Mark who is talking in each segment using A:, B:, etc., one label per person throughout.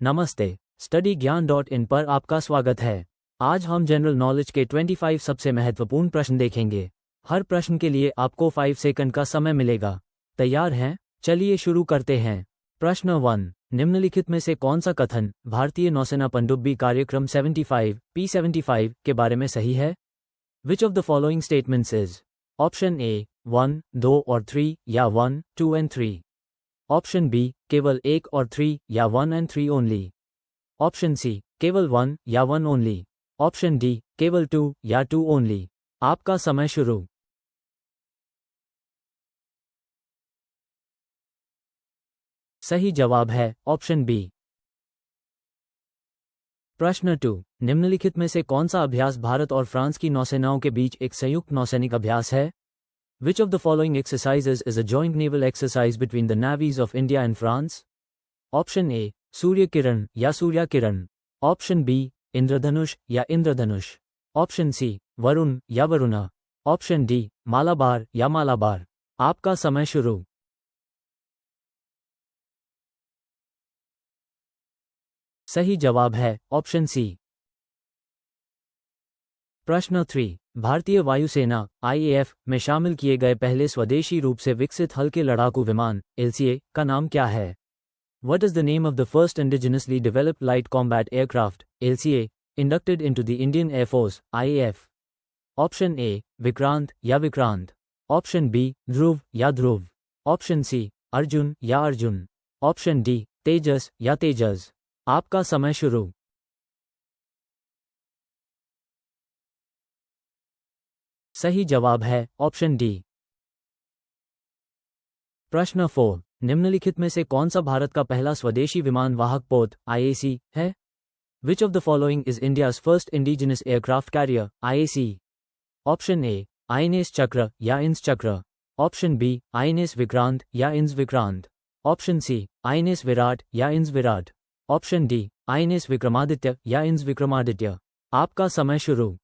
A: नमस्ते, स्टडी ज्ञान .in पर आपका स्वागत है। आज हम जनरल नॉलेज के 25 सबसे महत्वपूर्ण प्रश्न देखेंगे। हर प्रश्न के लिए आपको 5 सेकंड का समय मिलेगा। तैयार हैं? चलिए शुरू करते हैं। प्रश्न 1, निम्नलिखित में से कौन सा कथन भारतीय नौसेना पनडुब्बी कार्यक्रम 75 P75 के बारे में सही है? Which of the following statements is? Option A 1, 2 और 3 या 1, 2 and 3। ऑप्शन बी केवल 1 और 3 या 1 and 3 ओनली। ऑप्शन सी केवल 1 या 1 ओनली। ऑप्शन डी केवल 2 या 2 ओनली। आपका समय शुरू। सही जवाब है ऑप्शन बी। प्रश्न 2, निम्नलिखित में से कौन सा अभ्यास भारत और फ्रांस की नौसेनाओं के बीच एक संयुक्त नौसैनिक अभ्यास है? Which of the following exercises is a joint naval exercise between the navies of India and France? Option A Surya Kiran या सूर्या किरण। ऑप्शन बी इंद्रधनुष या इंद्रधनुष। ऑप्शन सी वरुण या वरुणा। ऑप्शन डी मालाबार या मालाबार। आपका समय शुरू। सही जवाब है ऑप्शन सी। प्रश्न 3, भारतीय वायुसेना IAF में शामिल किए गए पहले स्वदेशी रूप से विकसित हल्के लड़ाकू विमान LCA का नाम क्या है? What is the name of the first indigenously developed light combat aircraft LCA inducted into the Indian Air Force IAF? Option ए विक्रांत या विक्रांत। ऑप्शन बी ध्रुव या ध्रुव। ऑप्शन सी अर्जुन या अर्जुन। ऑप्शन डी तेजस या तेजस। आपका समय शुरू। सही जवाब है ऑप्शन डी। प्रश्न 4, निम्नलिखित में से कौन सा भारत का पहला स्वदेशी विमान वाहक पोत IAC है? Which of the following is India's first indigenous aircraft carrier IAC? Option A INS Chakra या इंस चक्र। ऑप्शन बी INS विक्रांत या INS Vikrant. Option C INS Viraat या INS Viraat. Option D INS Vikramaditya या इंस विक्रमादित्य। आपका समय शुरू।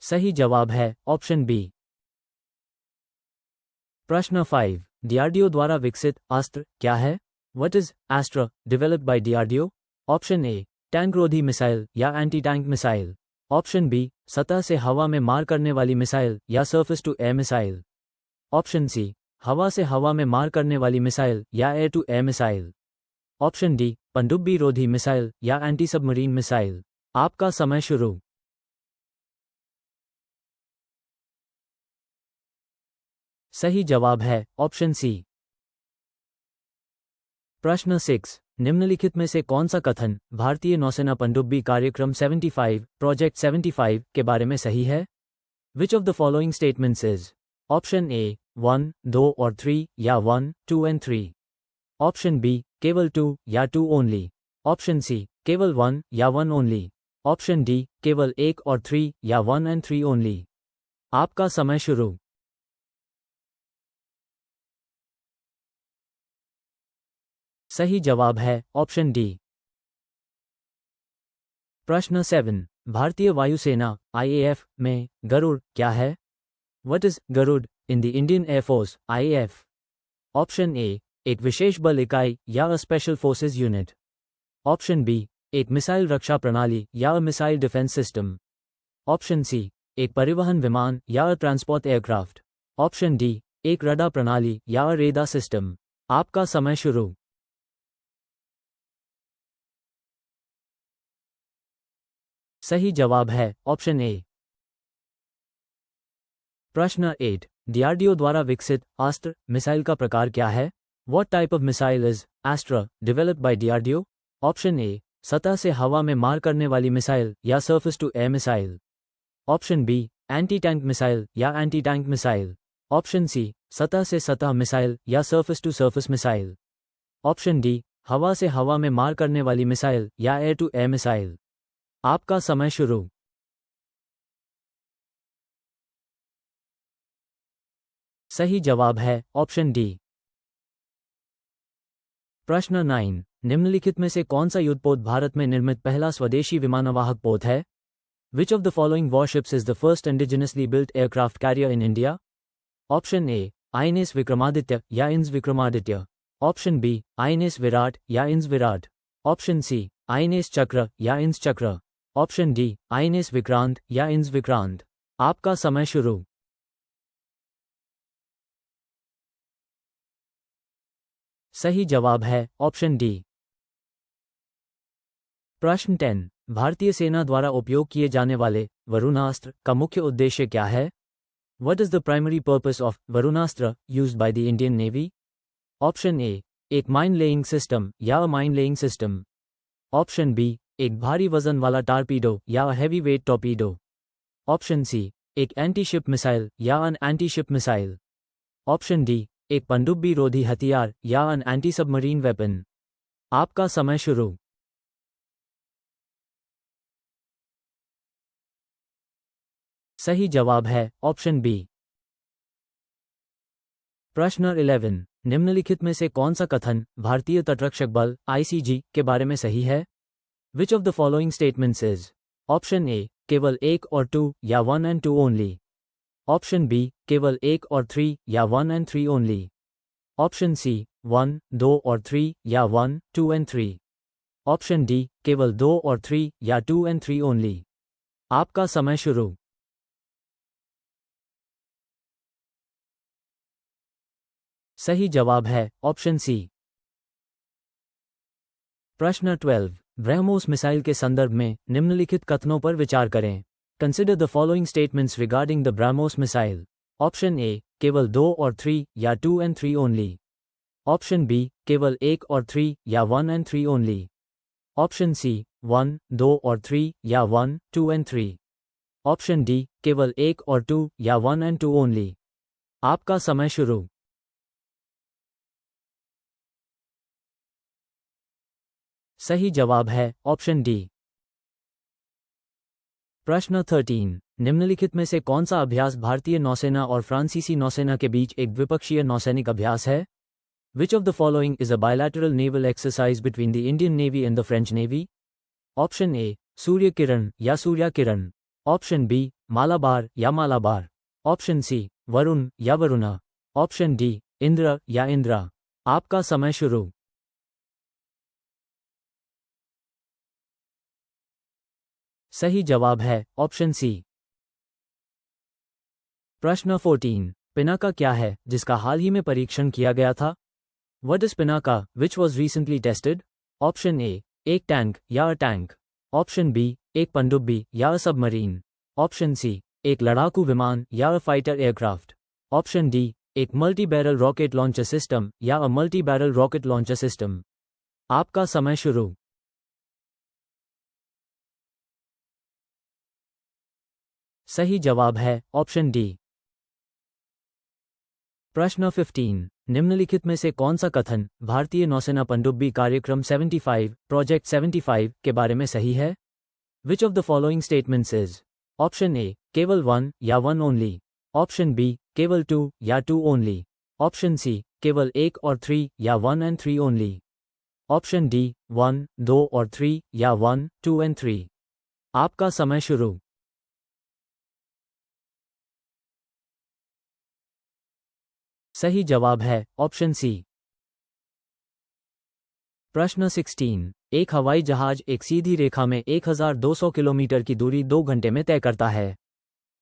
A: सही जवाब है ऑप्शन बी। प्रश्न 5, DRDO द्वारा विकसित अस्त्र क्या है? What is Astra developed by DRDO? Option A tank रोधी मिसाइल या anti tank missile. Option B सतह से हवा में मार करने वाली मिसाइल या surface to air missile. Option C हवा से हवा में मार करने वाली मिसाइल या air to air missile. Option D पनडुब्बी रोधी मिसाइल या एंटी सबमरीन मिसाइल। आपका समय शुरू। सही जवाब है ऑप्शन सी। प्रश्न 6, निम्नलिखित में से कौन सा कथन भारतीय नौसेना पनडुब्बी कार्यक्रम 75 प्रोजेक्ट 75 के बारे में सही है? Which of the following statements is? Option A 1, 2 और 3 या 1, 2 and 3। ऑप्शन बी केवल 2 या 2 ओनली। ऑप्शन सी केवल 1 या 1 ओनली। ऑप्शन डी केवल 1 और 3 या 1 and 3 ओनली। आपका समय शुरू। सही जवाब है ऑप्शन डी। प्रश्न 7, भारतीय वायुसेना IAF में गरुड़ क्या है? What is Garud in the Indian air force IAF? Option A एक विशेष बल इकाई या a special forces unit. Option B एक मिसाइल रक्षा प्रणाली या a missile defence system. Option C एक परिवहन विमान या a transport aircraft. Option D एक रडार प्रणाली या अ रेडार सिस्टम। आपका समय शुरू। सही जवाब है ऑप्शन ए। प्रश्न 8, DRDO द्वारा विकसित अस्त्र मिसाइल का प्रकार क्या है? What type of missile is Astra developed by DRDO? Option A सतह से हवा में मार करने वाली मिसाइल या surface to air missile. Option B anti tank missile या anti tank missile. Option C सतह से सतह मिसाइल या surface to surface missile. Option D हवा से हवा में मार करने वाली मिसाइल या एयर टू एयर मिसाइल। आपका समय शुरू। सही जवाब है ऑप्शन डी। प्रश्न 9, निम्नलिखित में से कौन सा युद्धपोत भारत में निर्मित पहला स्वदेशी विमानवाहक पोत है? Which of the following warships is the first indigenously built aircraft carrier in India? Option A INS Vikramaditya या INS Vikramaditya. Option B INS Viraat या INS Viraat. Option C INS Chakra या INS चक्र। ऑप्शन डी INS विक्रांत या INS विक्रांत। आपका समय शुरू। सही जवाब है ऑप्शन डी। प्रश्न 10। भारतीय सेना द्वारा उपयोग किए जाने वाले वरुणास्त्र का मुख्य उद्देश्य क्या है? What is the primary purpose of Varunastra used by the Indian Navy? Option A एक माइन लेइंग सिस्टम या mine laying system. Option B एक भारी वजन वाला टारपीडो या heavy weight torpedo. Option C एक एंटी शिप मिसाइल या an anti ship missile. Option D एक पनडुब्बी रोधी हथियार या अन एंटी सबमरीन वेपन। आपका समय शुरू। सही जवाब है ऑप्शन बी। प्रश्न 11। निम्नलिखित में से कौन सा कथन भारतीय तटरक्षक बल ICG के बारे में सही है? Which of the following statements is? Option A केवल 1 और 2 या 1 and 2 ओनली। ऑप्शन बी केवल 1 और 3 या 1 and 3 ओनली। ऑप्शन सी 1, 2 और 3 या 1, 2 and 3। ऑप्शन डी केवल 2 और 3 या 2 and 3 ओनली। आपका समय शुरू। सही जवाब है ऑप्शन सी। प्रश्न 12। ब्रह्मोस मिसाइल के संदर्भ में निम्नलिखित कथनों पर विचार करें। Consider the following statements regarding the BrahMos missile. Option A केवल 2 और 3 या 2 and 3 ओनली। ऑप्शन बी केवल 1 और 3 या 1 and 3 ओनली। ऑप्शन सी 1, 2 और 3 या 1, 2 and 3। ऑप्शन डी केवल 1 और 2 या 1 and 2 ओनली। आपका समय शुरू। सही जवाब है ऑप्शन डी। प्रश्न 13। निम्नलिखित में से कौन सा अभ्यास भारतीय नौसेना और फ्रांसीसी नौसेना के बीच एक द्विपक्षीय नौसैनिक अभ्यास है? Which of the following is a bilateral naval exercise between the Indian Navy and the French Navy? Option A Surya Kiran या सूर्या किरण। ऑप्शन बी मालाबार या मालाबार। ऑप्शन सी वरुण या वरुणा। ऑप्शन डी इंद्र या इंद्रा। आपका समय शुरू। सही जवाब है ऑप्शन सी। प्रश्न 14। पिनाका क्या है जिसका हाल ही में परीक्षण किया गया था? What is Pinaka which was recently tested? Option A एक टैंक या टैंक। ऑप्शन बी एक पनडुब्बी या सबमरीन। ऑप्शन सी एक लड़ाकू विमान या फाइटर एयरक्राफ्ट। ऑप्शन डी एक multi barrel rocket launcher system या multi barrel rocket launcher system. आपका समय शुरू। सही जवाब है ऑप्शन डी। प्रश्न 15। निम्नलिखित में से कौन सा कथन भारतीय नौसेना पनडुब्बी कार्यक्रम 75 प्रोजेक्ट 75 के बारे में सही है? Which of the following statements is? Option A केवल 1 या 1 ओनली। ऑप्शन बी केवल 2 या 2 ओनली। ऑप्शन सी केवल 1 और 3 या 1 and 3 ओनली। ऑप्शन डी 1, 2 और 3 या 1, 2 and 3। आपका समय शुरू। सही जवाब है ऑप्शन सी। प्रश्न 16। एक हवाई जहाज एक सीधी रेखा में 1200 किलोमीटर की दूरी 2 घंटे में तय करता है।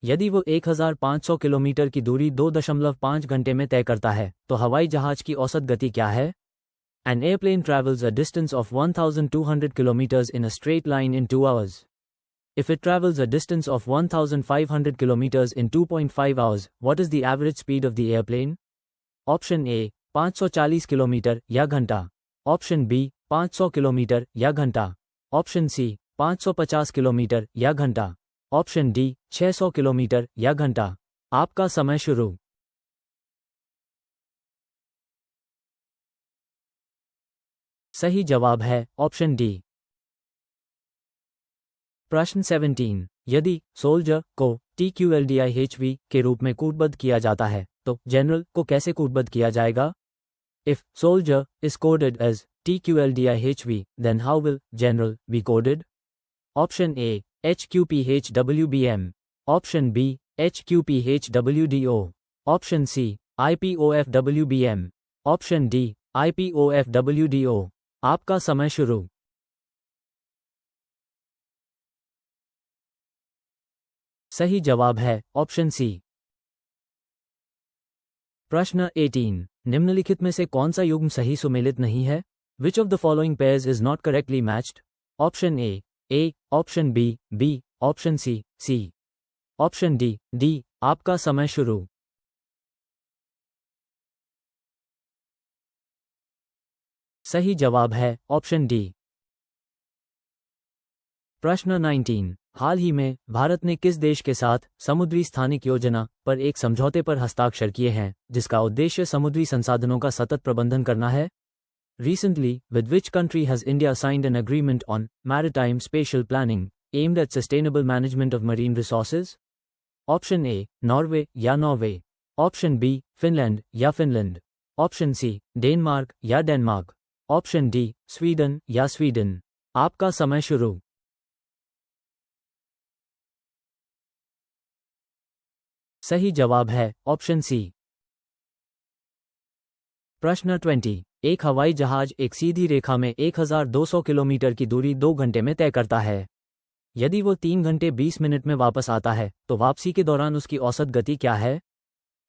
A: यदि वो 1500 किलोमीटर की दूरी 2.5 घंटे में तय करता है तो हवाई जहाज की औसत गति क्या है? An airplane travels a distance of 1200 kilometers in a straight line in 2 hours. If it travels a distance of 1500 kilometers in 2.5 hours, what is the average speed of the airplane? Option A 540 kilometre या घंटा। Option B 500 kilometre या घंटा। Option C 550 kilometre या घंटा। Option D 600 kilometre या घंटा। आपका समय शुरू। सही जवाब है ऑप्शन डी। प्रश्न 17। यदि सोल्जर को TQLDIHV के रूप में कूटबद्ध किया जाता है तो जनरल को कैसे कूटबद्ध किया जाएगा? If soldier is coded as TQLDIHV, then how will general be coded? Option A HQPHWBM। Option B HQPHWDO। Option C IPOFWBM, option D IPOFWDO। आपका समय शुरू। सही जवाब है ऑप्शन सी। प्रश्न 18, निम्नलिखित में से कौन सा युग्म सही सुमेलित नहीं है? Which of the following pairs is not correctly matched? Option A, option B, option C, option D. आपका समय शुरू। सही जवाब है ऑप्शन डी। प्रश्न 19, हाल ही में भारत ने किस देश के साथ समुद्री स्थानिक योजना पर एक समझौते पर हस्ताक्षर किए हैं जिसका उद्देश्य समुद्री संसाधनों का सतत प्रबंधन करना है? Recently, with which country has India signed an agreement on maritime spatial planning aimed at sustainable management of marine resources? Option A Norway या नॉर्वे, ऑप्शन बी फिनलैंड या फिनलैंड, ऑप्शन सी डेनमार्क या Denmark, option D Sweden या Sweden. आपका समय शुरू। सही जवाब है ऑप्शन सी। प्रश्न 20, एक हवाई जहाज एक सीधी रेखा में 1200 किलोमीटर की दूरी 2 घंटे में तय करता है। यदि वो 3 घंटे 20 मिनट में वापस आता है तो वापसी के दौरान उसकी औसत गति क्या है?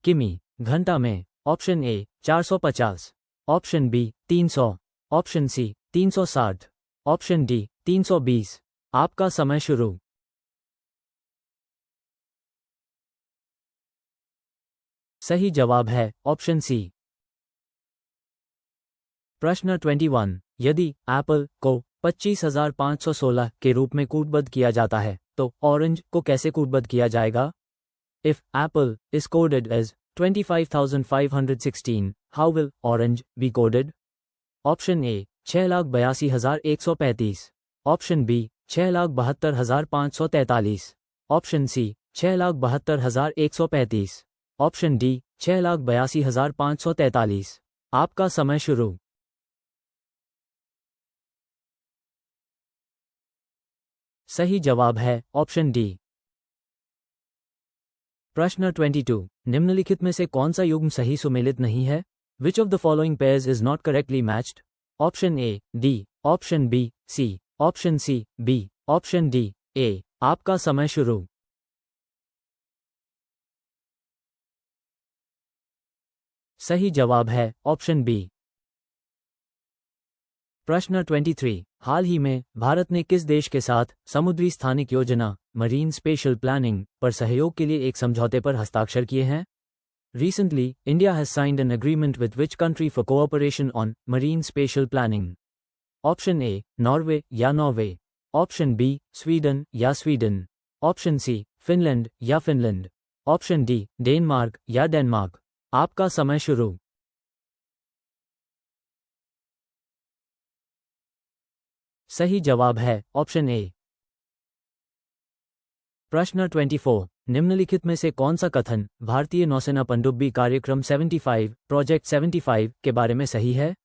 A: किमी, घंटा में, option A 450, option B 300, option C 360, option D 320। आपका समय शुरू। सही जवाब है ऑप्शन सी। प्रश्न 21, यदि एप्पल को 25,516 के रूप में कूटबद्ध किया जाता है तो ऑरेंज को कैसे कूटबद्ध किया जाएगा? If apple is coded as 25,516, how will orange be coded? Option A 6,82,135, option B 6,72,543, option C 6,72,135, option D 6,82,543। आपका समय शुरू। सही जवाब है ऑप्शन डी। प्रश्न 22, निम्नलिखित में से कौन सा युग्म सही सुमेलित नहीं है? Which of the following pairs is not correctly matched? Option A D, option B C, option C B, option D A. आपका समय शुरू। सही जवाब है ऑप्शन बी। प्रश्न 23, हाल ही में भारत ने किस देश के साथ समुद्री स्थानिक योजना मरीन स्पेशल प्लानिंग पर सहयोग के लिए एक समझौते पर हस्ताक्षर किए हैं? Recently, India has signed an agreement with which country for cooperation on marine spatial planning? Option A Norway या नॉर्वे, ऑप्शन बी स्वीडन या स्वीडन, ऑप्शन सी फिनलैंड या फिनलैंड, ऑप्शन डी डेनमार्क या डेनमार्क। आपका समय शुरू। सही जवाब है ऑप्शन ए। प्रश्न 24, निम्नलिखित में से कौन सा कथन भारतीय नौसेना पनडुब्बी कार्यक्रम 75 प्रोजेक्ट 75 के बारे में सही है?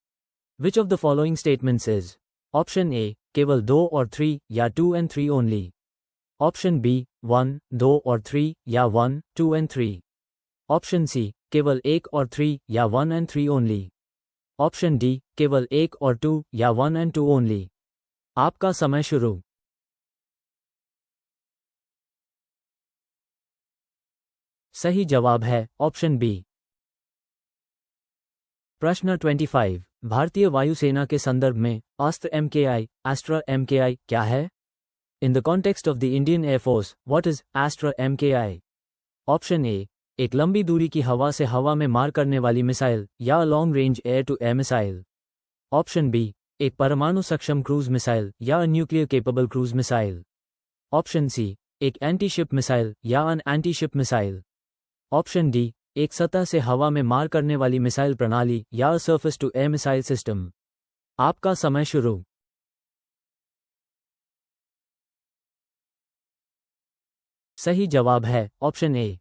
A: Which of the following statements is? Option A केवल 2 और 3 या 2 and 3 ओनली, ऑप्शन बी 1, 2 और 3 या 1, 2 and 3, ऑप्शन सी केवल 1 और 3 या 1 and 3 ओनली, ऑप्शन डी केवल 1 और 2 या 1 and 2 ओनली। आपका समय शुरू। सही जवाब है ऑप्शन बी। प्रश्न 25, भारतीय वायुसेना के संदर्भ में अस्त्र MKI एस्ट्रा MKI क्या है? In the context of the Indian air force what is Astra MKI? Option A एक लंबी दूरी की हवा से हवा में मार करने वाली मिसाइल या long range air to air missile, option B एक परमाणु सक्षम क्रूज मिसाइल या nuclear capable cruise missile, option C एक एंटी शिप मिसाइल या an anti ship missile, option D एक सतह से हवा में मार करने वाली मिसाइल प्रणाली या surface to air missile system. आपका समय शुरू। सही जवाब है ऑप्शन ए।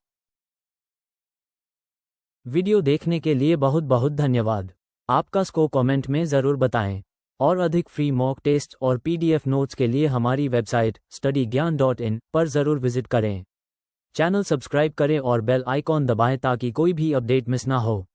A: वीडियो देखने के लिए बहुत बहुत धन्यवाद। आपका स्कोर कमेंट में ज़रूर बताएं और अधिक फ्री मॉक टेस्ट और PDF नोट्स के लिए हमारी वेबसाइट studygyaan.in पर ज़रूर विजिट करें। चैनल सब्सक्राइब करें और बेल आइकॉन दबाएं ताकि कोई भी अपडेट मिस ना हो।